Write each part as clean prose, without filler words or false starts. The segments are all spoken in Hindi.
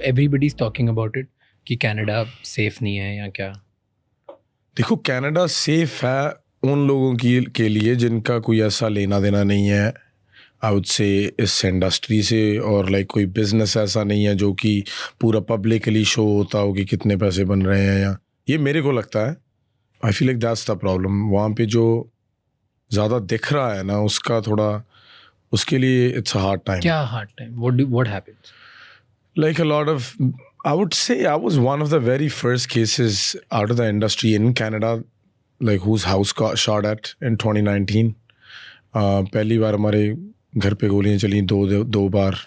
Everybody is talking about it कि कनाडा सेफ नहीं है या क्या? देखो, कनाडा सेफ है उन लोगों के लिए जिनका कोई ऐसा लेना देना नहीं है आई वुड से इस इंडस्ट्री से, और लाइक कोई बिजनेस ऐसा नहीं है जो कि पूरा पब्लिकली शो होता हो कि कितने पैसे बन रहे हैं। या ये मेरे को लगता है, I feel like that's the problem. वहाँ पे जो ज़्यादा दिख रहा है ना, उसका थोड़ा, उसके लिए इट्स अ हार्ड टाइम। क्या hard time? What happens? Like a lot of, I would say I was one of the very first cases out of the industry in Canada, like whose house got shot at in 2019. पहली बार हमारे घर पे गोलियां चली दो बार,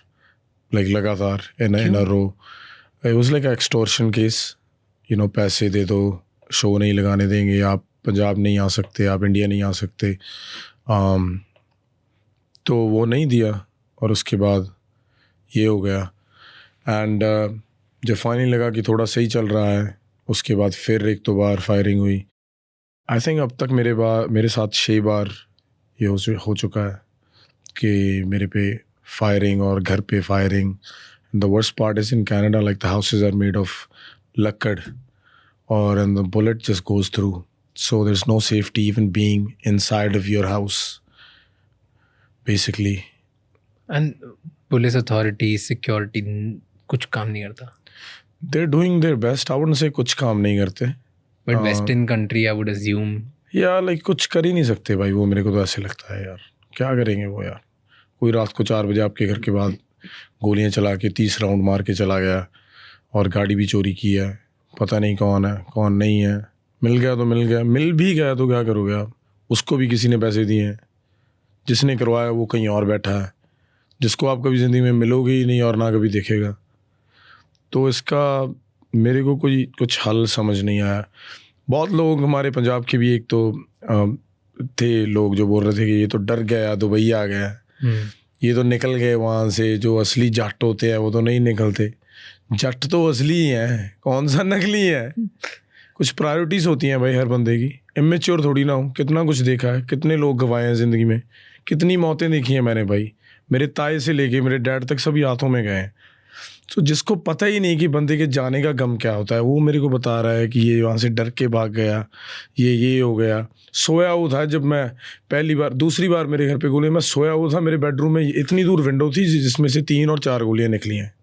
like लगातार in a row. It was like an extortion case. You know, पैसे दे दो, शो नहीं लगाने देंगे, आप पंजाब नहीं आ सकते, आप इंडिया नहीं आ सकते। तो वो नहीं दिया और उसके बाद ये हो गया। एंड जब फाइनली लगा कि थोड़ा सही चल रहा है, उसके बाद फिर एक दो बार फायरिंग हुई। आई थिंक अब तक मेरे साथ 6 बार ये हो चुका है कि मेरे पे फायरिंग और घर पे firing. The worst part is in Canada, like the houses are made of लक्कड़ और and the bullet just goes through, so there is no safety even being inside of your house basically. And police authority, security कुछ काम नहीं करता? They are doing their best, I wouldn't say कुछ काम नहीं करते, but western country I would assume या लाइक कुछ कर ही नहीं सकते भाई। वो मेरे को तो ऐसे लगता है यार, क्या करेंगे वो यार। कोई रात को 4 बजे आपके घर के बाद गोलियां चला के 30 राउंड मार के चला गया और गाड़ी भी चोरी की है, पता नहीं कौन है कौन नहीं है। मिल गया तो मिल गया, मिल भी गया तो क्या करोगे आप? उसको भी किसी ने पैसे दिए हैं, जिसने करवाया वो कहीं और बैठा है, जिसको आप कभी ज़िंदगी में मिलोगे ही नहीं और ना कभी देखेगा। तो इसका मेरे को कोई कुछ हल समझ नहीं आया। बहुत लोग हमारे पंजाब के भी एक तो थे लोग जो बोल रहे थे कि ये तो डर गया, दुबई आ गया, ये तो निकल गए वहाँ से। जो असली जट होते हैं वो तो नहीं निकलते, जट तो असली ही हैं, कौन सा नकली है। कुछ प्रायोरिटीज़ होती हैं भाई हर बंदे की, इमेच्योर थोड़ी ना हो। कितना कुछ देखा है, कितने लोग गंवाए हैं ज़िंदगी में, कितनी मौतें देखी हैं मैंने भाई। मेरे ताए से लेके मेरे डैड तक सभी हाथों में गए हैं। तो जिसको पता ही नहीं कि बंदे के जाने का गम क्या होता है, वो मेरे को बता रहा है कि ये वहाँ से डर के भाग गया, ये हो गया। सोया हुआ था जब मैं दूसरी बार मेरे घर पे गोली, मैं सोया हुआ था मेरे बेडरूम में, इतनी दूर विंडो थी जिसमें से 3 और 4 गोलियाँ निकली हैं।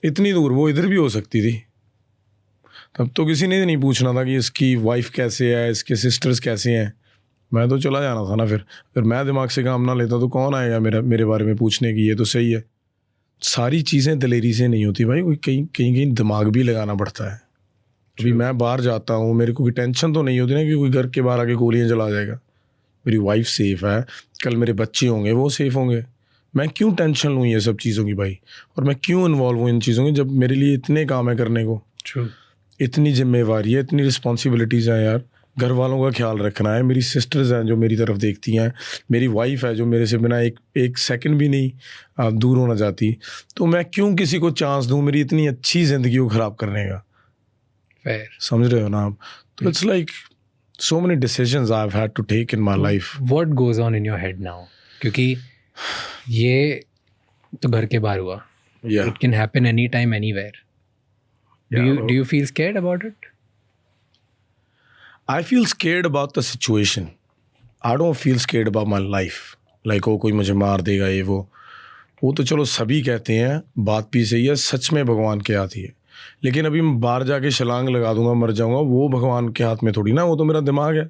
इतनी दूर, वो इधर भी हो सकती थी। तब तो किसी ने नहीं पूछना था कि इसकी वाइफ कैसे है, इसके सिस्टर्स कैसे हैं। मैं तो चला जाना था ना। फिर मैं दिमाग से काम ना लेता तो कौन आएगा मेरे बारे में पूछने की ये तो सही है। सारी चीज़ें दलेरी से नहीं होती भाई, कोई कहीं दिमाग भी लगाना पड़ता है। अभी मैं बाहर जाता हूँ, मेरे को कोई टेंशन तो नहीं होती ना कि कोई घर के बाहर आके गोलियाँ चला जाएगा। मेरी वाइफ सेफ़ है, कल मेरे बच्चे होंगे वो सेफ़ होंगे। मैं क्यों टेंशन लूँ ये सब चीज़ों की भाई, और मैं क्यों इन्वॉल्व हूँ इन चीज़ों की जब मेरे लिए इतने काम है करने को। इतनी जिम्मेवारी है, इतनी रिस्पॉन्सिबिलिटीज़ हैं यार। घर वालों का ख्याल रखना है, मेरी सिस्टर्स हैं जो मेरी तरफ देखती हैं, मेरी वाइफ है जो मेरे से बिना एक सेकंड भी नहीं दूर होना चाहती। तो मैं क्यों किसी को चांस दूं मेरी इतनी अच्छी ज़िंदगी को ख़राब करने का। Fair. समझ रहे हो ना आप? तो it's like so many decisions I have had to take in my life. What goes on in your head now? क्योंकि ये तो घर के बाहर हुआ, it can happen any time anywhere. Do you feel scared about it? I feel scared about the situation. I don't feel scared about my life. Like वो कोई मुझे मार देगा ये वो तो चलो सभी कहते हैं, बात भी सही है, सच में भगवान के हाथ ही है। लेकिन अभी मैं बाहर जाके छलांग लगा दूंगा, मर जाऊंगा, वो भगवान के हाथ में थोड़ी ना, वो तो मेरा दिमाग है।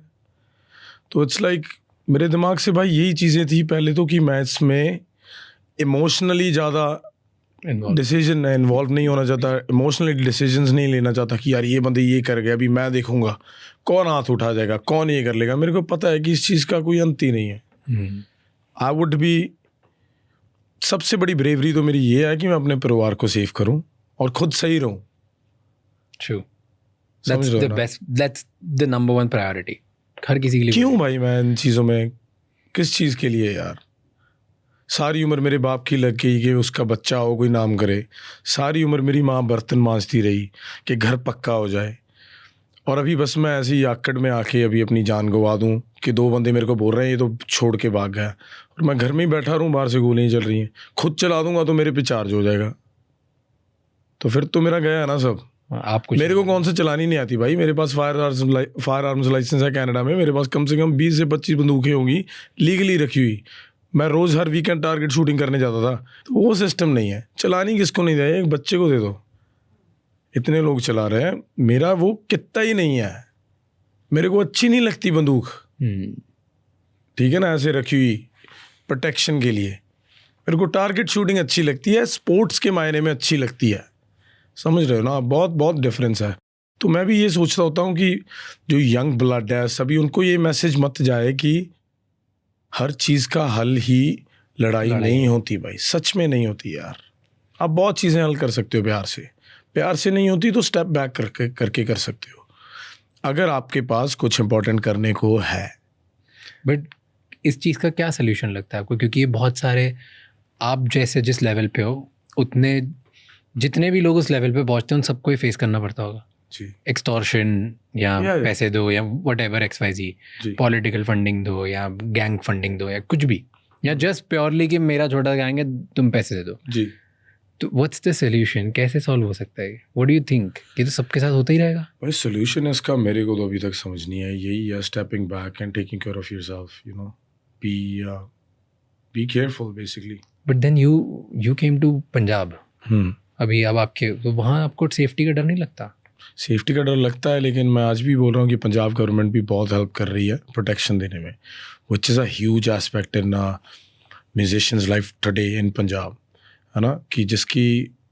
तो इट्स लाइक मेरे दिमाग से भाई यही चीज़ें थी पहले तो कि मैं इसमें इमोशनली ज़्यादा डिसीजन इन्वॉल्व नहीं होना चाहता, इमोशनली डिसीजंस नहीं लेना चाहता कि यार ये बंदे ये कर गया, अभी मैं देखूंगा कौन हाथ उठा जाएगा, कौन ये कर लेगा। मेरे को पता है कि इस चीज़ का कोई अंत ही नहीं है। आई वुड बी, सबसे बड़ी ब्रेवरी तो मेरी ये है कि मैं अपने परिवार को सेव करूं और खुद सही रहूं। True. That's the number one priority. हर किसी के लिए। क्यों भाई मैं इन चीज़ों में, किस चीज़ के लिए यार? सारी उम्र मेरे बाप की लग गई कि उसका बच्चा हो, कोई नाम करे। सारी उम्र मेरी माँ बर्तन मांजती रही कि घर पक्का हो जाए, और अभी बस मैं ऐसे ही आकड़ में आके अभी अपनी जान गवा दूं कि 2 बंदे मेरे को बोल रहे हैं ये तो छोड़ के भाग गया, और मैं घर में ही बैठा रहूं, बाहर से गोलियां चल रही हैं। खुद चला दूंगा तो मेरे पे चार्ज हो जाएगा। तो फिर तो मेरा गया ना सब। आप कुछ मेरे को कौन सा चलानी नहीं आती भाई, मेरे पास फायर आर्म्स लाइसेंस है कनाडा में, मेरे पास कम से कम 20 से 25 बंदूकें होंगी लीगली रखी हुई। मैं रोज़ हर वीकेंड टारगेट शूटिंग करने जाता था। तो वो सिस्टम नहीं है। चलानी किसको नहीं दे, एक बच्चे को दे दो। इतने लोग चला रहे हैं, मेरा वो कितना ही नहीं है। मेरे को अच्छी नहीं लगती बंदूक, ठीक है ना, ऐसे रखी हुई प्रोटेक्शन के लिए। मेरे को टारगेट शूटिंग अच्छी लगती है, स्पोर्ट्स के मायने में अच्छी लगती है। समझ रहे हो ना, बहुत बहुत डिफरेंस है। तो मैं भी ये सोचता होता हूँ कि जो यंग ब्लड है सभी, उनको ये मैसेज मत जाए कि हर चीज़ का हल ही लड़ाई नहीं होती भाई, सच में नहीं होती यार। आप बहुत चीज़ें हल कर सकते हो प्यार से नहीं होती तो स्टेप बैक करके कर सकते हो, अगर आपके पास कुछ इंपॉर्टेंट करने को है। बट इस चीज़ का क्या सोल्यूशन लगता है आपको? क्योंकि ये बहुत सारे, आप जैसे जिस लेवल पे हो उतने जितने भी लोग उस लेवल पे पहुंचते हैं उन सबको ही फेस करना पड़ता होगा जी। एक्सटॉर्शन या पैसे दो या व्हाटएवर XYZ, पॉलिटिकल फंडिंग दो या गैंग फंडिंग दो या कुछ भी, या जस्ट प्योरली कि मेरा छोटा गैंग है तुम पैसे दे दो जी। तो व्हाट्स द सोल्यूशन? कैसे सॉल्व हो सकता है? What do you think? कि तो सबके साथ होता ही रहेगा भाई? सोल्यूशन इसका मेरे को तो अभी तक समझ नहीं है। यही है, stepping back and taking care of yourself, you know, be careful basically. But then you came to Punjab अभी, अब आपके तो वहाँ आपको सेफ्टी का डर नहीं लगता? सेफ्टी का डर लगता है, लेकिन मैं आज भी बोल रहा हूँ कि पंजाब गवर्नमेंट भी बहुत हेल्प कर रही है प्रोटेक्शन देने में, which is a huge aspect in musicians life today in Punjab, है ना, कि जिसकी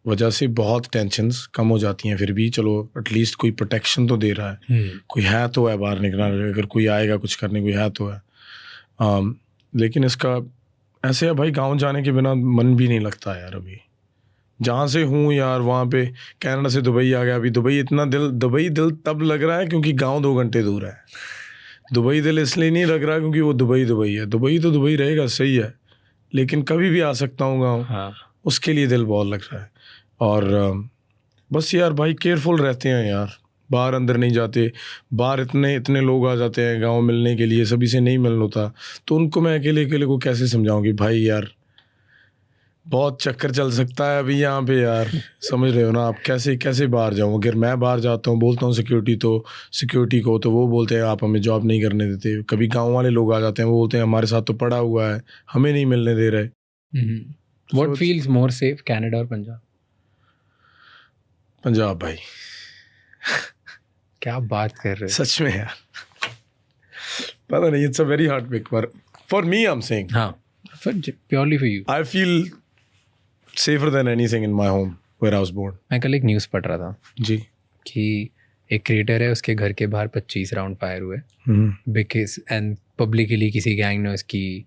वजह से बहुत टेंशन्स कम हो जाती हैं। फिर भी चलो एटलीस्ट कोई प्रोटेक्शन तो दे रहा है, कोई है तो है बाहर निकलना, अगर कोई आएगा कुछ करने कोई है तो है। लेकिन इसका ऐसे है भाई, गाँव जाने के बिना मन भी नहीं लगता यार। अभी जहाँ से हूँ यार, वहाँ पे कनाडा से दुबई आ गया। अभी दुबई दिल तब लग रहा है क्योंकि गांव 2 घंटे दूर है। दुबई दिल इसलिए नहीं लग रहा क्योंकि वो दुबई है। दुबई तो दुबई रहेगा, सही है, लेकिन कभी भी आ सकता हूँ गाँव। हाँ। उसके लिए दिल बहुत लग रहा है। और बस यार भाई केयरफुल रहते हैं यार, बाहर अंदर नहीं जाते। बाहर इतने लोग आ जाते हैं गाँव मिलने के लिए, सभी से नहीं मिलना होता। तो उनको मैं अकेले को कैसे समझाऊँ कि भाई यार बहुत चक्कर चल सकता है अभी यहाँ पे यार, समझ रहे हो ना आप? कैसे बाहर जाऊँ? अगर मैं बाहर जाता हूँ, बोलता हूँ सिक्योरिटी को, तो वो बोलते हैं आप हमें जॉब नहीं करने देते। कभी गांव वाले लोग आ जाते हैं, वो बोलते हैं हमारे साथ तो पड़ा हुआ है, हमें नहीं मिलने दे रहे। What feels more safe, Canada और पंजाब? पंजाब भाई। क्या बात कर रहे हो? सच में यार, पता नहीं, it's a very hard pick, पर for me I am saying, हाँ, purely for you, I feel safer than anything in my home where I was born. मैं कल एक न्यूज़ पढ़ रहा था जी कि एक क्रिएटर है, उसके घर के बाहर 25 राउंड फायर हुए बिकॉज एंड पब्लिकली किसी गैंग ने उसकी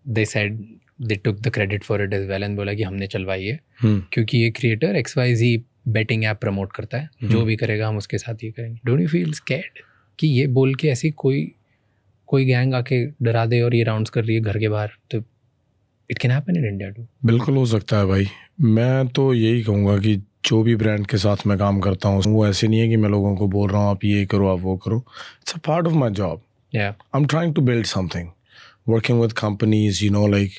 they said they took the credit for it as well and बोला कि हमने चलवाई है क्योंकि ये creator XYZ betting app promote करता है, जो भी करेगा हम उसके साथ ये करेंगे। डोंट यू फील स्कैर्ड कि ये बोल के ऐसी कोई गैंग आके डरा दे और ये राउंड्स कर रही है घर के बाहर? तो it can happen in India too. बिल्कुल हो सकता है भाई। मैं तो यही कहूँगा कि जो भी ब्रांड के साथ मैं काम करता हूँ वो ऐसे नहीं है कि मैं लोगों को बोल रहा हूँ आप ये करो आप वो करो। It's a part of my job. I am trying to build something, working with companies, you know, like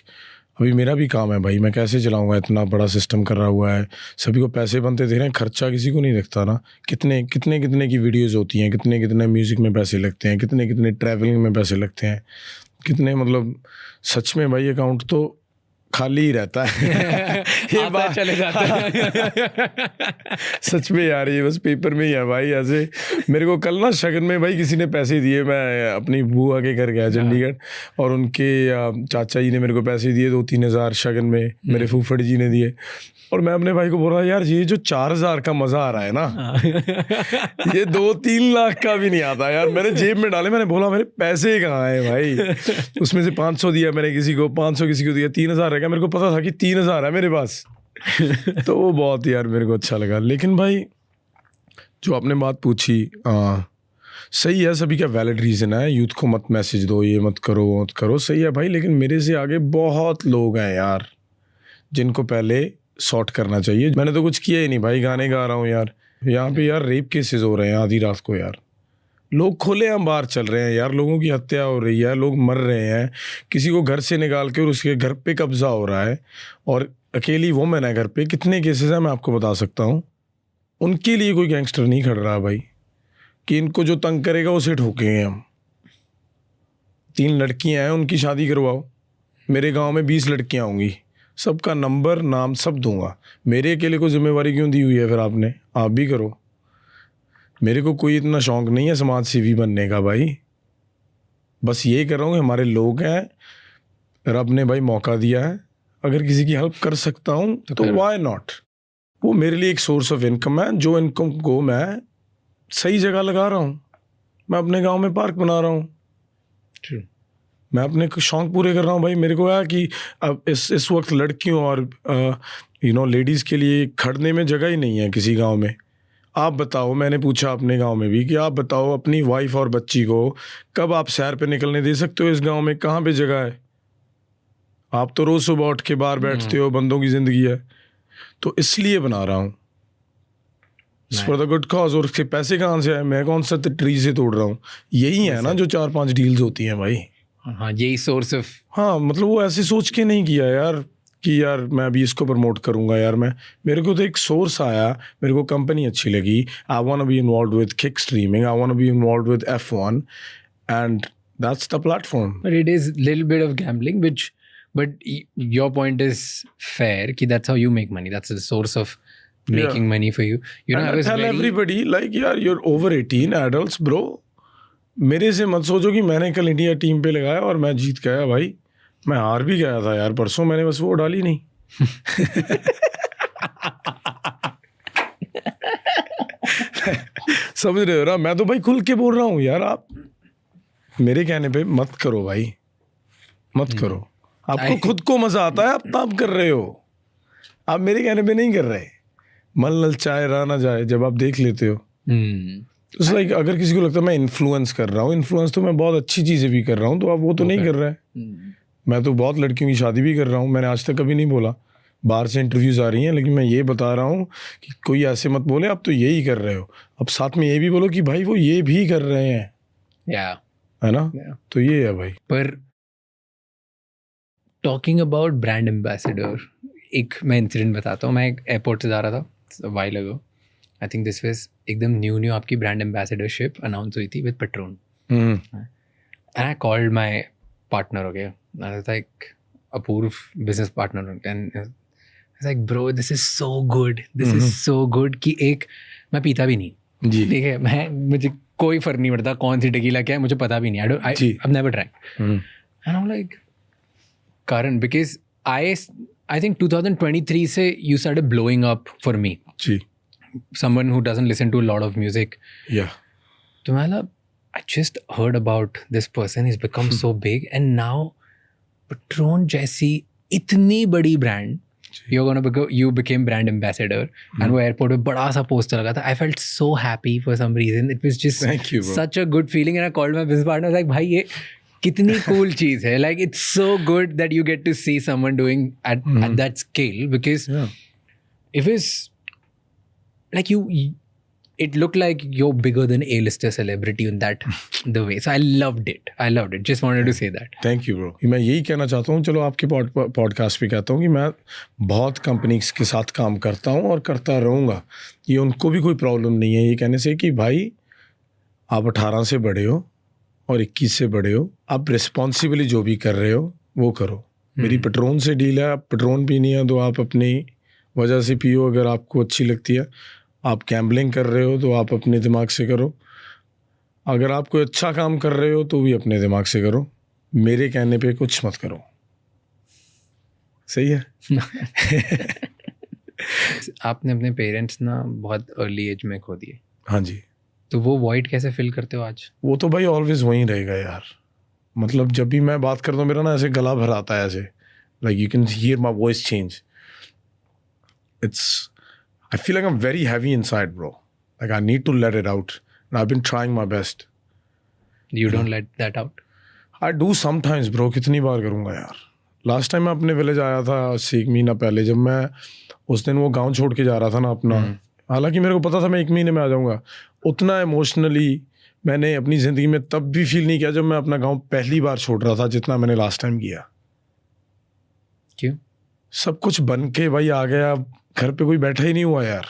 अभी मेरा भी काम है भाई, मैं कैसे चलाऊंगा? इतना बड़ा सिस्टम कर रहा हुआ है, सभी को पैसे बनते दे रहे हैं, खर्चा किसी को नहीं दिखता ना। कितने की वीडियोस होती हैं, कितने म्यूज़िक में पैसे लगते हैं, कितने ट्रैवलिंग में पैसे लगते हैं, कितने, मतलब सच में भाई अकाउंट तो खाली ही रहता है। ये बात चले जाता है। सच में यार, ये बस पेपर में ही है भाई। ऐसे मेरे को कल ना शगन में भाई किसी ने पैसे दिए, मैं अपनी बुआ के घर गया चंडीगढ़, और उनके चाचा जी ने मेरे को पैसे दिए 2-3 हज़ार शगन में, मेरे फूफड़ जी ने दिए। और मैं अपने भाई को बोल रहा यार ये जो 4,000 का मज़ा आ रहा है ना, ये 2-3 लाख का भी नहीं आता यार। मैंने जेब में डाले, मैंने बोला मेरे पैसे कहाँ हैं भाई? उसमें से 500 दिया मैंने किसी को, 500 किसी को दिया, 3,000 रह गया। मेरे को पता था कि 3,000 है मेरे पास। तो वो बहुत यार मेरे को अच्छा लगा। लेकिन भाई जो आपने बात पूछी, सही है, सभी का वैलिड रीज़न है। यूथ को मत मैसेज दो, ये मत करो वो मत करो, सही है भाई। लेकिन मेरे से आगे बहुत लोग हैं यार जिनको पहले सॉर्ट करना चाहिए। मैंने तो कुछ किया ही नहीं भाई, गाने गा रहा हूँ यार। यहाँ पे यार रेप केसेस हो रहे हैं आधी रात को यार, लोग खुले हम बाहर चल रहे हैं यार, लोगों की हत्या हो रही है, लोग मर रहे हैं, किसी को घर से निकाल के और उसके घर पे कब्जा हो रहा है। और अकेली वोमेन है घर पे, कितने केसेस हैं मैं आपको बता सकता हूँ। उनके लिए कोई गैंगस्टर नहीं खड़ रहा भाई कि इनको जो तंग करेगा उसे ठोकेंगे हम। 3 लड़कियां हैं, उनकी शादी करवाओ। मेरे गांव में 20 लड़कियां होंगी, सबका नंबर नाम सब दूंगा। मेरे अकेले को जिम्मेवारी क्यों दी हुई है फिर आपने? आप भी करो। मेरे को कोई इतना शौक नहीं है समाज सेवी बनने का भाई, बस ये कर रहा हूँ कि हमारे लोग हैं, रब ने भाई मौका दिया है, अगर किसी की हेल्प कर सकता हूँ तो व्हाई नॉट। वो मेरे लिए एक सोर्स ऑफ इनकम है, जो इनकम को मैं सही जगह लगा रहा हूँ। मैं अपने गांव में पार्क बना रहा हूँ, मैं अपने शौक पूरे कर रहा हूँ भाई। मेरे को है कि अब इस वक्त लड़कियों और लेडीज़ के लिए खड़ने में जगह ही नहीं है किसी गांव में। आप बताओ, मैंने पूछा अपने गांव में भी कि आप बताओ अपनी वाइफ और बच्ची को कब आप सैर पे निकलने दे सकते हो? इस गांव में कहाँ पे जगह है? आप तो रोज़ सुबह उठ के बाहर बैठते हो, बंदों की ज़िंदगी है। तो इसलिए बना रहा हूँ, फॉर द गुड कॉज। और उसके पैसे कहाँ से आए? मैं कौन सा ट्री से तोड़ रहा हूँ? यही है ना जो 4-5 डील्स होती हैं भाई। हाँ, यही सोर्स ऑफ। हाँ, मतलब वो ऐसे सोच के नहीं किया यार कि यार मैं अभी इसको प्रमोट करूंगा यार। मेरे को तो एक सोर्स आया, मेरे को कंपनी अच्छी लगी, I want to be involved with Kick streaming, I want to be involved with F1 and that's the platform. But it is little bit of gambling which, but your point is fair कि that's how you make money, that's the source of making money for you. You know, and I was tell very... everybody like यार you're over 18 adults bro। मेरे से मत सोचो कि मैंने कल इंडिया टीम पे लगाया और मैं जीत गया भाई। मैं हार भी गया था यार परसों, मैंने बस वो डाली नहीं। समझ रहे हो ना? मैं तो भाई खुल के बोल रहा हूँ यार, आप मेरे कहने पे मत करो भाई, मत करो। आपको खुद को मजा आता है, आप तब कर रहे हो, आप मेरे कहने पे नहीं कर रहे। मन ललचाए रहा ना जाए, जब आप देख लेते हो। तो लाइक अगर किसी को लगता है मैं इन्फ्लुएंस कर रहा हूँ, इन्फ्लुएंस तो मैं बहुत अच्छी चीज़ें भी कर रहा हूँ, तो आप वो तो नहीं कर रहे हैं। मैं तो बहुत लड़कियों की शादी भी कर रहा हूँ, मैंने आज तक कभी नहीं बोला। बाहर से इंटरव्यूज़ आ रही हैं, लेकिन मैं ये बता रहा हूँ कि कोई ऐसे मत बोले आप तो यही कर रहे हो। अब साथ में ये भी बोलो कि भाई वो ये भी कर रहे हैं, है ना? तो ये है भाई। पर टॉकिंग अबाउट ब्रांड एम्बेसडर, एक मैं इंसिडेंट बताता हूँ। मैं एक एयरपोर्ट से जा रहा था while ago, I think this was एकदम न्यू आपकी ब्रांड एम्बेसडरशिप अनाउंस हुई थी विद पेट्रोन। And I called my partner, okay, like Apurv business partner, and like bro this is so good, this is so good कि एक मैं पीता भी नहीं, ठीक है, मुझे कोई फर्क नहीं पड़ता कौन सी टेकीला क्या है, मुझे पता भी नहीं, I've never tried. And I'm like, Karan, because I think 2023 से you started blowing up for me. Ji. Someone who doesn't listen to a lot of music. Yeah. तो मैं I just heard about this person, he's become so big, and now Patron जैसी इतनी बड़ी brand, you became brand ambassador, and वो airport में बड़ा सा poster लगा था. I felt so happy for some reason. It was just such a good feeling, and I called my business partner. I was like, भाई ये कितनी cool चीज़ है. Like it's so good that you get to see someone doing at that scale, because if it's like it looked like you're bigger than A-lister celebrity in that the way. So I loved it. Just wanted to say that. Thank you bro. मैं यही कहना चाहता हूँ, चलो आपके पॉडकास्ट पे कहता हूँ कि मैं बहुत कंपनीज के साथ काम करता हूँ और करता रहूँगा। ये उनको भी कोई प्रॉब्लम नहीं है ये कहने से कि भाई आप 18 से बड़े हो और 21 से बड़े हो, आप रिस्पॉन्सिबली जो भी कर रहे हो वो करो। मेरी पेट्रोन से डील है, आप पेट्रोन पीनी है तो आप अपनी वजह से पियो, अगर आपको अच्छी लगती है। आप गैम्बलिंग कर रहे हो तो आप अपने दिमाग से करो, अगर आप कोई अच्छा काम कर रहे हो तो भी अपने दिमाग से करो, मेरे कहने पे कुछ मत करो। सही है? आपने अपने पेरेंट्स ना बहुत अर्ली एज में खो दिए। हाँ जी। तो वो वॉइड कैसे फिल करते हो आज? वो तो भाई ऑलवेज वहीं रहेगा यार। मतलब जब भी मैं बात करता हूँ मेरा ना ऐसे गला भर आता है, ऐसे like you can hear my voice change. I feel like I'm very heavy inside, bro. Like I need to let it out. And I've been trying my best. You don't let that out? I do sometimes, bro. कितनी बार करूँगा यार? Last time मैं अपने विलेज आया था 1 महीना पहले, जब मैं उस दिन वो गांव छोड़ के जा रहा था ना अपना, हालांकि मेरे को पता था मैं 1 महीने में आ जाऊँगा, उतना इमोशनली मैंने अपनी ज़िंदगी में तब भी फील नहीं किया जब मैं अपना गाँव पहली बार छोड़ रहा था, जितना मैंने लास्ट टाइम किया। क्यों? सब कुछ बन के भाई आ गया, घर पे कोई बैठा ही नहीं हुआ यार।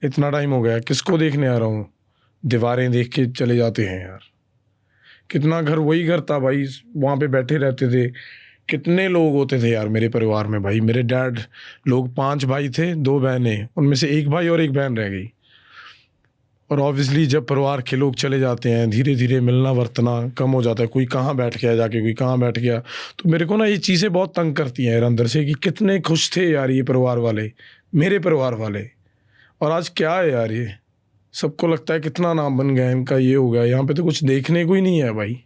इतना टाइम हो गया, किसको देखने आ रहा हूँ? दीवारें देख के चले जाते हैं यार। कितना घर वही घर था भाई, वहाँ पे बैठे रहते थे। कितने लोग होते थे यार मेरे परिवार में भाई। मेरे डैड लोग 5 भाई थे, 2 बहनें, उनमें से 1 भाई और 1 बहन रह गई। और ऑब्वियसली जब परिवार के लोग चले जाते हैं, धीरे धीरे मिलना वर्तना कम हो जाता है। कोई कहाँ बैठ गया जाके, कोई कहाँ बैठ गया। तो मेरे को ना ये चीज़ें बहुत तंग करती हैं यार अंदर से, कि कितने खुश थे यार ये परिवार वाले, मेरे परिवार वाले। और आज क्या है यार, ये सबको लगता है कितना नाम बन गया इनका, ये हो गया। यहाँ पे तो कुछ देखने को ही नहीं है भाई।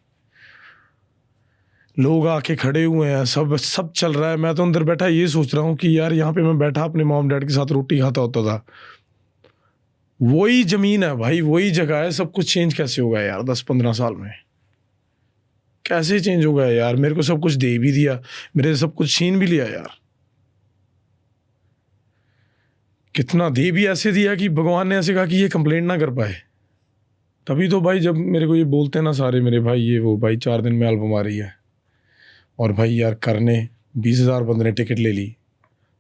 लोग आके खड़े हुए हैं, सब चल रहा है। मैं तो अंदर बैठा ये सोच रहा हूँ कि यार यहाँ पे मैं बैठा अपने मॉम डैड के साथ रोटी खाता होता था। वही ज़मीन है भाई, वही जगह है। सब कुछ चेंज कैसे हो गया यार 10-15 साल में? कैसे चेंज हो गया यार? मेरे को सब कुछ दे भी दिया, मेरे से सब कुछ छीन भी लिया यार। कितना दे भी ऐसे दिया कि भगवान ने ऐसे कहा कि ये कंप्लेंट ना कर पाए। तभी तो भाई जब मेरे को ये बोलते हैं ना सारे मेरे भाई, ये वो भाई 4 दिन में एल्बम आ रही है, और भाई यार करने 20,000 बंदे ने टिकट ले ली,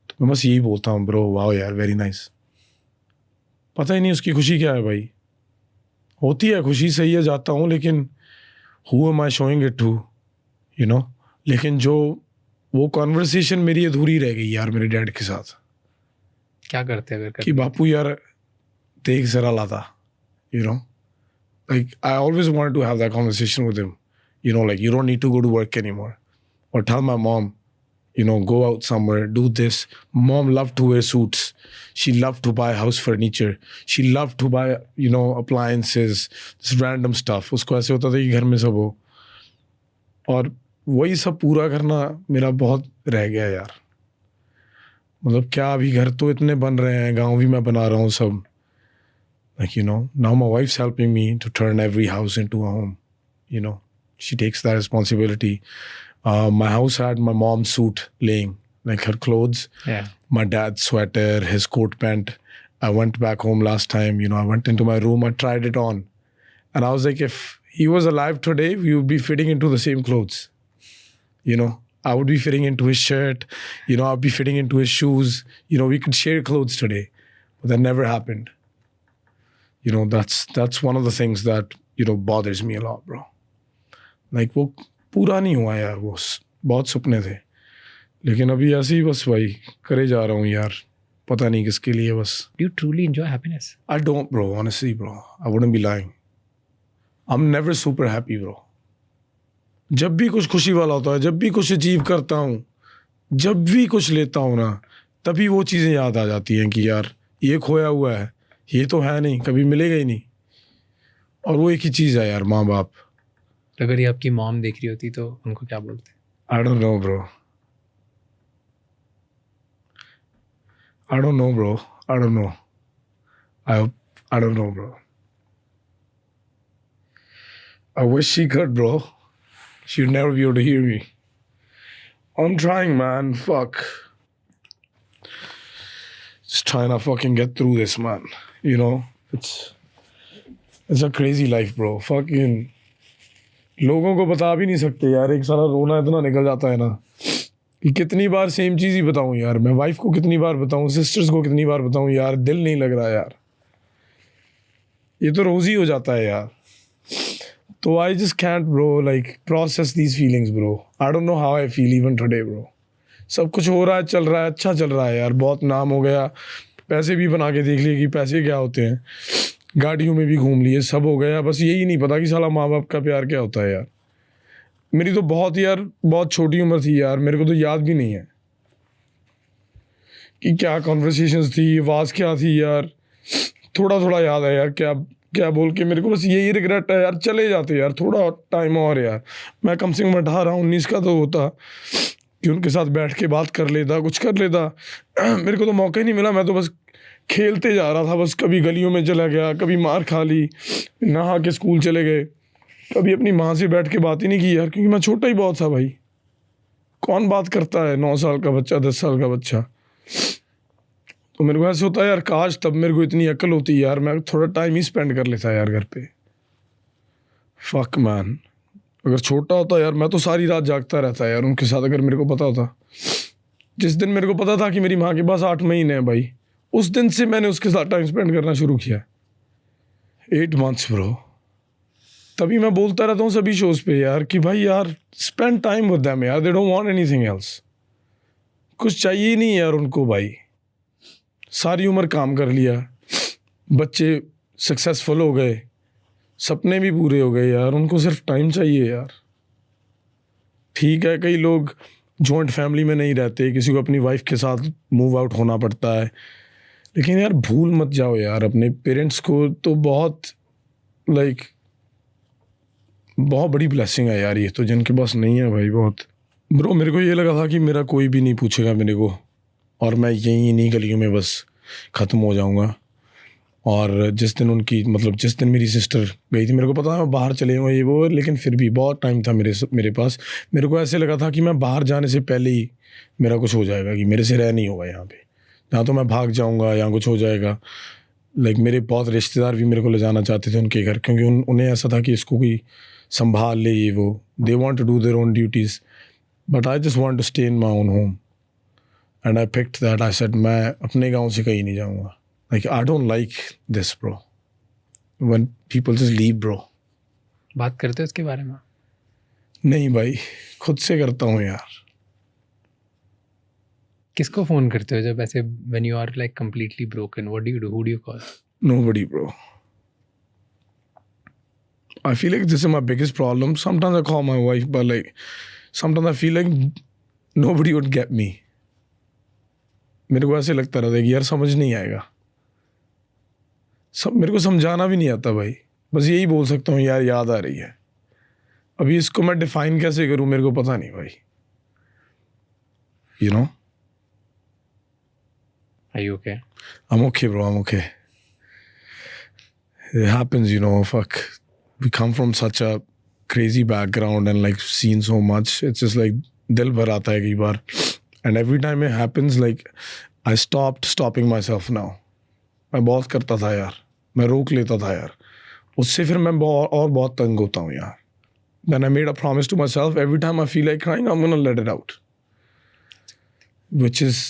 तो मैं बस यही बोलता हूँ, ब्रो वाह यार, वेरी नाइस। पता ही नहीं उसकी खुशी क्या है भाई। होती है खुशी, सही है, जाता हूँ, लेकिन who am I showing it to, you know. लेकिन जो वो कॉन्वर्सेशन मेरी अधूरी रह गई यार मेरे डैड के साथ। क्या करते अगर कि बापू यार देख जरा लाता, you know, like I always wanted to have that conversation with him, you know, like you don't need to go to work anymore, or tell my mom, you know, go out somewhere, do this. Mom loved to wear suits, she loved to buy house furniture, she loved to buy, you know, appliances, this random stuff. उसको ऐसे होता था कि घर में सब हो, और वही सब पूरा करना मेरा बहुत रह गया यार। मतलब क्या, अभी घर तो इतने बन रहे हैं, गाँव भी मैं बना रहा हूँ सब, like, you know, now my wife's helping me to turn every house into a home, you know, she takes that responsibility. My house had my mom's suit laying, like her clothes, Yeah. my dad's sweater, his coat pant. I went back home last time, you know, I went into my room, I tried it on, and I was like, if he was alive today, we would be fitting into the same clothes, you know. I would be fitting into his shirt, you know, I'd be fitting into his shoes, you know, we could share clothes today, but that never happened. You know, that's one of the things that, you know, bothers me a lot, bro. Like वो पूरा नहीं हुआ यार, वो बहुत सपने थे, लेकिन अभी ऐसे ही बस भाई करे जा रहा हूँ यार, पता नहीं किसके लिए बस। Do you truly enjoy happiness? I don't, bro, honestly, bro. I wouldn't be lying. I'm never super happy, bro. जब भी कुछ खुशी वाला होता है, जब भी कुछ अचीव करता हूँ, जब भी कुछ लेता हूँ ना, तभी वो चीज़ें याद आ जाती हैं कि यार ये खोया हुआ है, ये तो है नहीं, कभी मिलेगा ही नहीं। और वो एक ही चीज़ है यार, माँ बाप। अगर ये आपकी मॉम देख रही होती तो उनको क्या बोलते? I don't know, bro. I don't know, bro. I don't know. I don't know, bro. I wish she could, bro. She'd never be able to hear me. I'm trying, man. Fuck. Just trying to fucking get through this, man. You know, it's a crazy life, bro. Fucking लोगों को बता भी नहीं सकते यार। एक साला रोना इतना निकल जाता है ना कि कितनी बार सेम चीज़ ही बताऊं यार। मैं वाइफ को कितनी बार बताऊं, सिस्टर्स को कितनी बार बताऊं यार, दिल नहीं लग रहा यार। ये तो रोज़ ही हो जाता है यार। तो I just can't, bro, like process these feelings, bro. I don't know how I feel even today, bro. सब कुछ हो रहा है, चल रहा है, अच्छा चल रहा है यार। बहुत नाम हो गया, पैसे भी बना के देख लिए कि पैसे क्या होते हैं, गाड़ियों में भी घूम लिए, सब हो गया। बस यही नहीं पता कि साला माँ बाप का प्यार क्या होता है यार। मेरी तो बहुत छोटी उम्र थी यार, मेरे को तो याद भी नहीं है कि क्या कॉन्वर्सेशंस थी, आवाज़ क्या थी यार। थोड़ा याद है यार, क्या बोल के मेरे को बस यही रिग्रेट है यार। चले जाते यार थोड़ा टाइम और यार। मैं कम से कम 18-19 का तो होता कि उनके साथ बैठ के बात कर लेता, कुछ कर लेता। मेरे को तो मौका ही नहीं मिला। मैं तो बस खेलते जा रहा था, बस कभी गलियों में चला गया, कभी मार खा ली, नहा के स्कूल चले गए, कभी अपनी माँ से बैठ के बात ही नहीं की यार, क्योंकि मैं छोटा ही बहुत था भाई। कौन बात करता है 9 साल का बच्चा, 10 साल का बच्चा। तो मेरे को ऐसे होता है यार, काश तब मेरे को इतनी अक्ल होती यार, मैं थोड़ा टाइम ही स्पेंड कर लेता यार घर पे। फक मैन, अगर छोटा होता यार मैं तो सारी रात जागता रहता यार उनके साथ, अगर मेरे को पता होता। जिस दिन मेरे को पता था कि मेरी माँ के पास 8 महीने हैं भाई, उस दिन से मैंने उसके साथ टाइम स्पेंड करना शुरू किया। 8 months ब्रो। तभी मैं बोलता रहता हूँ सभी शोज पे यार कि भाई यार स्पेंड टाइम विद देम यार, they don't want anything else. कुछ चाहिए ही नहीं यार उनको भाई। सारी उम्र काम कर लिया, बच्चे सक्सेसफुल हो गए, सपने भी पूरे हो गए यार, उनको सिर्फ टाइम चाहिए यार। ठीक है, कई लोग जॉइंट फैमिली में नहीं रहते, किसी को अपनी वाइफ के साथ मूव आउट होना पड़ता है, लेकिन यार भूल मत जाओ यार अपने पेरेंट्स को। तो बहुत बहुत बड़ी ब्लेसिंग है यार ये तो, जिनके पास नहीं है भाई बहुत। ब्रो मेरे को ये लगा था कि मेरा कोई भी नहीं पूछेगा मेरे को, और मैं यहीं इन्हीं गलियों में बस ख़त्म हो जाऊंगा। और जिस दिन जिस दिन मेरी सिस्टर गई थी, मेरे को पता था मैं बाहर चले गए ये वो, लेकिन फिर भी बहुत टाइम था मेरे पास। मेरे को ऐसे लगा था कि मैं बाहर जाने से पहले ही मेरा कुछ हो जाएगा, कि मेरे से रह नहीं होगा यहाँ पे, या तो मैं भाग जाऊँगा या कुछ हो जाएगा। मेरे बहुत रिश्तेदार भी मेरे को ले जाना चाहते थे उनके घर, क्योंकि उन्हें ऐसा था कि इसको कोई संभाल ले ये वो। They want to do their own duties, but I just want to stay in my own home and I picked that. I said मैं अपने गाँव से कहीं नहीं जाऊँगा। I don't like this, bro. When people just leave, bro. बात करते हो इसके बारे में? नहीं भाई, खुद से करता हूँ यार। किसको फ़ोन करते हो जब ऐसे when you are like completely broken? What do you do? Who do you call? Nobody, bro. I feel like this is my biggest problem. Sometimes I call my wife, but sometimes I feel like nobody would get me. मेरे को ऐसे लगता रहता है कि यार समझ नहीं आएगा। मेरे को समझाना भी नहीं आता भाई, बस यही बोल सकता हूँ यार याद आ रही है। अभी इसको मैं डिफाइन कैसे करूँ मेरे को पता नहीं भाई। You know? Are you okay? I'm okay, bro. I'm okay. It happens, you know. Fuck. We come from such a crazy background and seen so much. It's just dil bhar aata hai kei baar. And every time it happens, I stopping myself now. मैं बहुत करता था यार, मैं रोक लेता था यार, उससे फिर मैं बहुत तंग होता हूँ यार। Then I made a promise to myself, every time I feel like crying, I'm gonna let it out. Which is,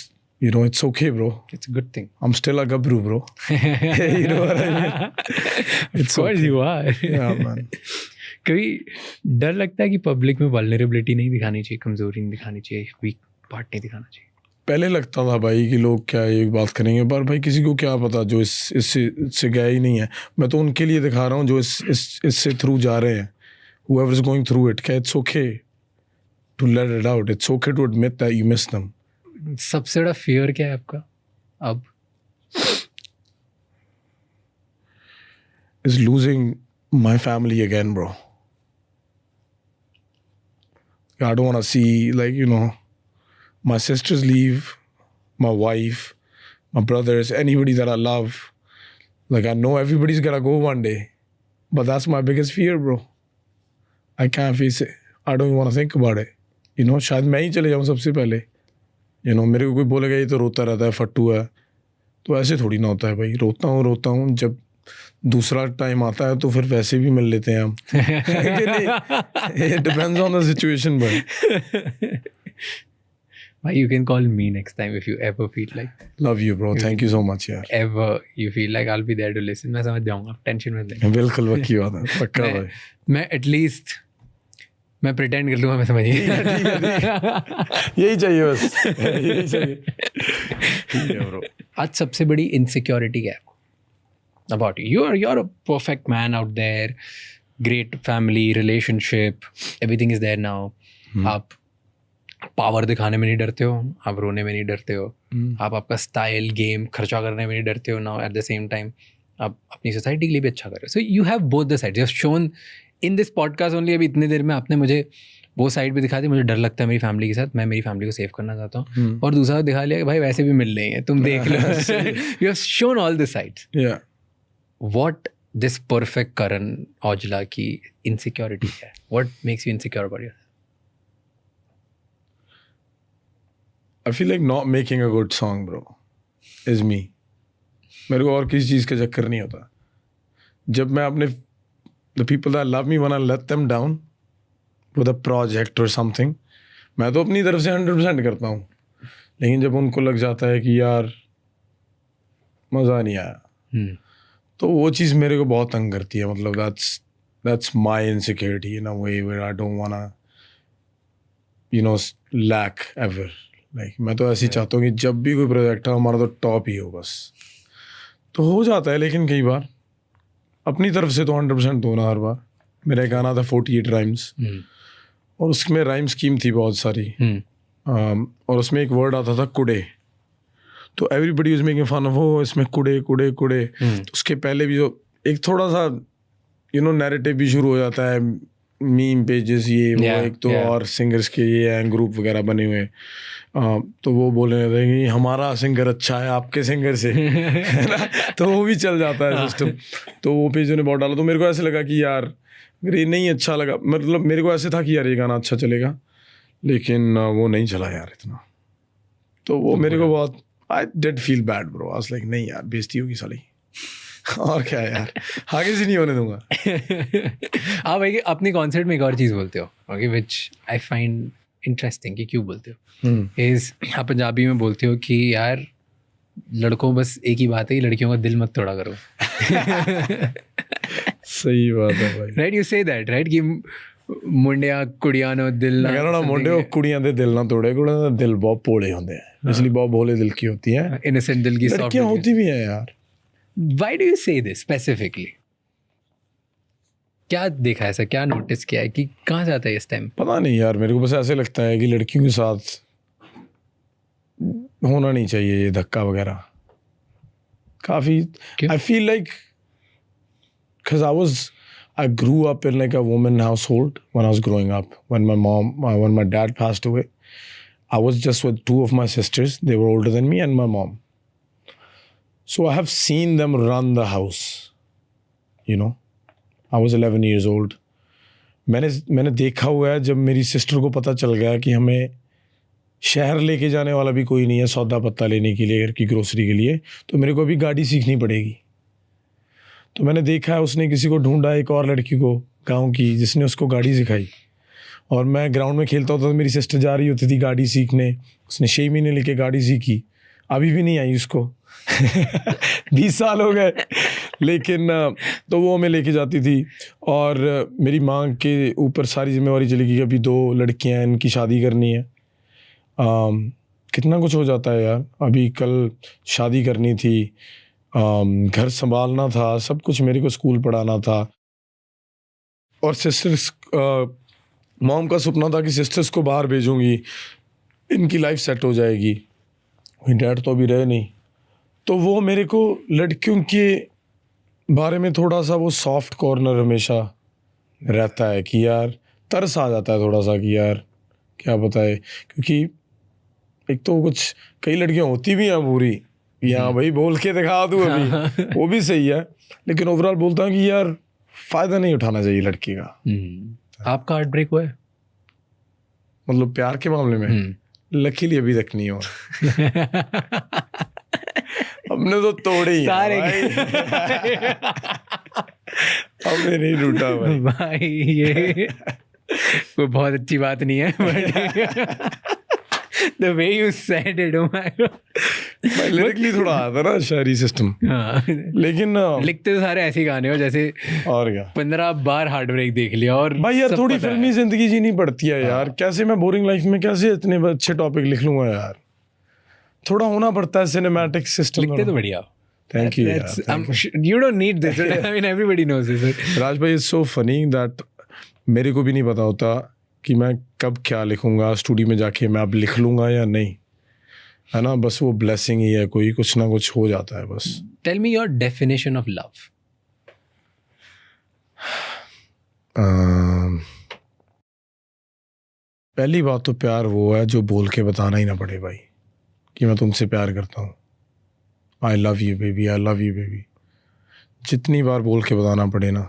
you know, it's okay, bro. It's a good thing. I'm still a gabru, bro. You know what I mean? Of course you are. Yeah, man. कभी डर लगता है कि पब्लिक में वल्नरेबिलिटी नहीं दिखानी चाहिए, कमजोरी नहीं दिखानी चाहिए, वीक पार्ट नहीं दिखाना चाहिए? पहले लगता था भाई कि लोग क्या एक बात करेंगे, पर भाई किसी को क्या पता जो इससे गया ही नहीं है। मैं तो उनके लिए दिखा रहा हूँ जो इससे थ्रू जा रहे हैं। whoever is going through it, it's okay to let it out. It's okay to admit that you miss them. सबसे बड़ा फियर क्या है आपका अब? Is losing my family again, bro. I don't want to see my sisters leave, my wife, my brothers, anybody that I love. I know everybody's gonna go one day, but that's my biggest fear, bro. I can't face it. I don't even want to think about it. You know, शायद मैं ही चले जाऊँ सबसे पहले। You know, मेरे को कोई बोलेगा ये तो रोता रहता है, फट्टू है। तो ऐसे थोड़ी ना होता है भाई। रोता हूँ जब दूसरा टाइम आता है तो फिर वैसे भी मिल लेते हैं हम। It depends on the situation, but you can call me next time if you ever feel like. Love you, bro. Thank you so much, यार। Ever you feel like I'll be there to listen, मैं समझ जाऊँगा, टेंशन मत ले। बिल्कुल पक्की बात है, पक्का भाई। मैं एटलीस्ट मैं प्रिटेंड कर लूँगा मैं समझिए। यही चाहिए बस, यही चाहिए। ठीक है ब्रो। आज सबसे बड़ी इनसिक्योरिटी क्या है about you? You're a perfect man out there, great family, relationship, everything is there now. आप पावर दिखाने में नहीं डरते हो, आप रोने में नहीं डरते हो, आप आपका स्टाइल गेम खर्चा करने में नहीं डरते हो। Now at the same time आप अपनी सोसाइटी के लिए भी अच्छा कर रहे हो। So you have both the side, you have shown in this podcast only. अभी इतने देर में आपने मुझे वो साइड भी दिखा दी, मुझे डर लगता है मेरी फैमिली के साथ, मैं मेरी फैमिली को सेव करना चाहता हूँ, और दूसरा दिखा लिया कि भाई वैसे भी मिल लेंगे, तुम देख लो। You have shown all the sides. What this perfect Karan Aujla की insecurity है? What makes you insecure about yourself? I feel like not making a good song, bro, is me. मेरे को और किसी चीज़ का चक्कर नहीं होता। जब मैं अपने the people that love me, when I let them down with a project or something, मैं तो अपनी तरफ से 100% करता हूँ। लेकिन जब उनको लग जाता है कि यार मज़ा नहीं आया, तो वो चीज़ मेरे को बहुत तंग करती है. मतलब that's my insecurity in a way where I don't wanna lack ever. Like मैं तो ऐसे ही चाहता हूँ कि जब भी कोई प्रोजेक्ट हो हमारा तो टॉप ही हो बस. तो हो जाता है, लेकिन कई बार अपनी तरफ से तो 100% दो ना हर बार. मेरा एक गाना था 48 राइम्स, और उसमें राइम स्कीम थी बहुत सारी, और उसमें एक वर्ड आता था कुड़े. तो everybody was making fun of वो इसमें कुड़े कुड़े कुड़े. तो उसके पहले भी जो एक थोड़ा सा नैरेटिव भी शुरू हो जाता है, मीम पेजेस ये वो, एक तो और सिंगर्स के ये हैं ग्रुप वगैरह बने हुए. तो वो बोलने लगते हैं कि हमारा सिंगर अच्छा है आपके सिंगर से है ना. तो वो भी चल जाता है सिस्टम. तो वो पेज ने बहुत डाला. तो मेरे को ऐसे लगा कि यार अगर ये नहीं अच्छा लगा, मतलब मेरे को ऐसे था कि यार ये गाना अच्छा चलेगा, लेकिन वो नहीं चला यार इतना. तो वो मेरे को बहुत I did feel bad bro. I was like नहीं यार बेइज्जती होगी साली. और क्या यार, आगे से नहीं होने दूंगा. हाँ भाई, अपने कॉन्सर्ट में एक और चीज़ बोलते हो, okay, which I find interesting कि क्यों बोलते हो. इज आप पंजाबी में बोलते हो कि यार लड़कों बस एक ही बात है कि लड़कियों का दिल मत तोड़ा करो. सही बात है भाई. Right, you say that right कि ਮੁੰਡਿਆਂ ਕੁੜੀਆਂ ਨੂੰ ਦਿਲ मैं कह रहा हूँ मुंडे कुड़ियां दे दिल ना तोड़े. कुड़ियां दे दिल बहुत भोले होते हैं, इसलिए बहुत भोले दिल की होती हैं. इनोसेंट दिल की लड़कियां होती भी हैं यार. Why do you say this specifically? क्या देखा ऐसा, क्या नोटिस किया है कि कहाँ जाता है इस टाइम? पता नहीं यार, मेरे को बस ऐसे लगता है कि लड़कियों के साथ होना नहीं चाहिए ये धक्का वगैरह. काफ़ी I feel like because I grew up in like a woman household when I was growing up. When my dad passed away, I was just with two of my sisters. They were older than me and my mom. So I have seen them run the house. I was 11 years old. मैंने देखा हुआ है जब मेरी सिस्टर को पता चल गया कि हमें शहर लेके जाने वाला भी कोई नहीं है सौदा पत्ता लेने के लिए, घर की ग्रोसरी के लिए, तो मेरे को अभी गाड़ी सीखनी पड़ेगी. तो मैंने देखा है उसने किसी को ढूंढा, एक और लड़की को गांव की, जिसने उसको गाड़ी सिखाई. और मैं ग्राउंड में खेलता होता तो मेरी सिस्टर जा रही होती थी गाड़ी सीखने. उसने 6 महीने लेके गाड़ी सीखी, अभी भी नहीं आई उसको. 20 साल हो गए, लेकिन तो वो हमें लेके जाती थी. और मेरी माँ के ऊपर सारी जिम्मेवारी चली गई कि अभी 2 लड़कियाँ हैं, इनकी शादी करनी है. कितना कुछ हो जाता है यार. अभी कल शादी करनी थी, घर संभालना था, सब कुछ, मेरे को स्कूल पढ़ाना था. और सिस्टर्स, मॉम का सपना था कि सिस्टर्स को बाहर भेजूंगी, इनकी लाइफ सेट हो जाएगी. डैड तो अभी रहे नहीं. तो वो मेरे को लड़कियों के बारे में थोड़ा सा वो सॉफ्ट कॉर्नर हमेशा रहता है कि यार तरस आ जाता है थोड़ा सा कि यार क्या बताए. क्योंकि एक तो कुछ कई लड़कियां होती भी हैं बुरी, यहाँ भाई बोल के दिखा दूँ अभी, वो भी सही है, लेकिन ओवरऑल बोलता हूँ कि यार फ़ायदा नहीं उठाना चाहिए लड़की का. आपका हार्ट ब्रेक हुआ है? मतलब प्यार के मामले में? लकीली अभी तक नहीं हुआ. हमने तो तोड़े ही सारे भाई. हमने नहीं टूटा भाई. ये कोई बहुत अच्छी बात नहीं है, but the way you said it, oh my God. Lyrically थोड़ा आता ना शायरी सिस्टम. लेकिन लिखते तो सारे ऐसे गाने हो जैसे और क्या 15 बार हार्ट ब्रेक देख लिया. और भाई यार थोड़ी फिल्मी जिंदगी जीनी पड़ती है यार. कैसे मैं बोरिंग लाइफ में कैसे इतने अच्छे टॉपिक लिख लूंगा यार. थोड़ा होना पड़ता है सिनेमैटिक सिस्टम. लिखते तो बढ़िया. Thank you. You don't need this. I mean everybody knows this. राज भाई, इट्स सो फनी दैट मेरे को भी नहीं पता होता कि मैं कब क्या लिखूंगा. स्टूडियो में जाके मैं अब लिख लूंगा या नहीं, है ना. बस वो ब्लेसिंग ही है, कोई कुछ ना कुछ हो जाता है बस. Tell me your definition of love. पहली बात तो प्यार वो है जो बोल के बताना ही ना पड़े भाई कि मैं तुमसे प्यार करता हूँ. I love you baby, I love you baby. जितनी बार बोल के बताना पड़े ना,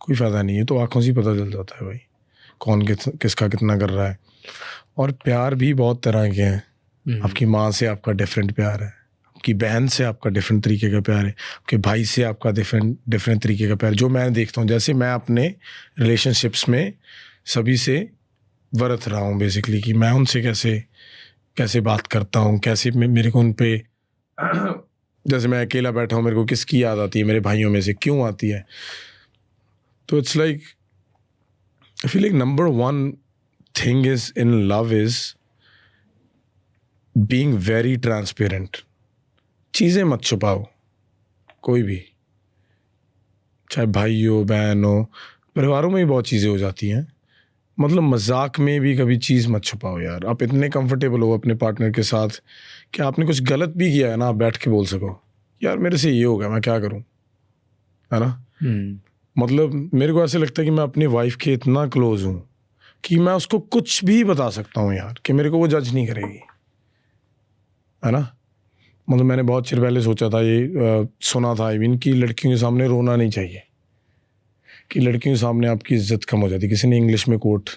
कोई फ़ायदा नहीं है. तो आंखों से ही पता चल जाता है भाई कौन किसका कितना कर रहा है. और प्यार भी बहुत तरह के हैं. आपकी माँ से आपका डिफरेंट प्यार है, आपकी बहन से आपका डिफरेंट तरीके का प्यार है, आपके भाई से आपका डिफरेंट तरीके का प्यार. जो मैं देखता हूँ, जैसे मैं अपने रिलेशनशिप्स में सभी से वर्त रहा हूँ बेसिकली, कि मैं उनसे कैसे कैसे बात करता हूँ, कैसे मेरे को उन पे जैसे मैं अकेला बैठा हूँ मेरे को किसकी याद आती है, मेरे भाइयों में से क्यों आती है. तो it's like I feel like number one thing is in love is being very transparent. चीज़ें मत छुपाओ, कोई भी, चाहे भाई हो, बहन हो, परिवारों में भी बहुत चीज़ें हो जाती हैं. मतलब मजाक में भी कभी चीज़ मत छुपाओ यार. आप इतने कंफर्टेबल हो अपने पार्टनर के साथ कि आपने कुछ गलत भी किया है ना, आप बैठ के बोल सको यार मेरे से ये हो गया, मैं क्या करूं, है ना. मतलब मेरे को ऐसे लगता है कि मैं अपनी वाइफ के इतना क्लोज हूं कि मैं उसको कुछ भी बता सकता हूं यार, कि मेरे को वो जज नहीं करेगी, है ना. मतलब मैंने बहुत चिर पहले सोचा था, ये सुना था आई मीन, कि लड़कियों के सामने रोना नहीं चाहिए, कि लड़कियों के सामने आपकी इज्जत कम हो जाती. किसी ने इंग्लिश में कोट,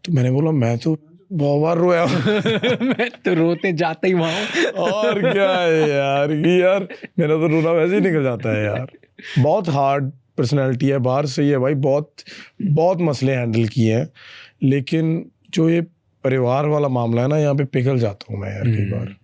तो मैंने बोला मैं तो बहुत बार रोया मैं तो रोते जाता ही वहाँ. और क्या है यार, कि यार मेरा तो रोना वैसे ही निकल जाता है यार. बहुत हार्ड पर्सनैलिटी है, बाहर से ही है भाई, बहुत बहुत मसले हैंडल किए हैं, लेकिन जो ये परिवार वाला मामला है ना, यहाँ पे पिघल जाता हूँ मैं यार कई बार.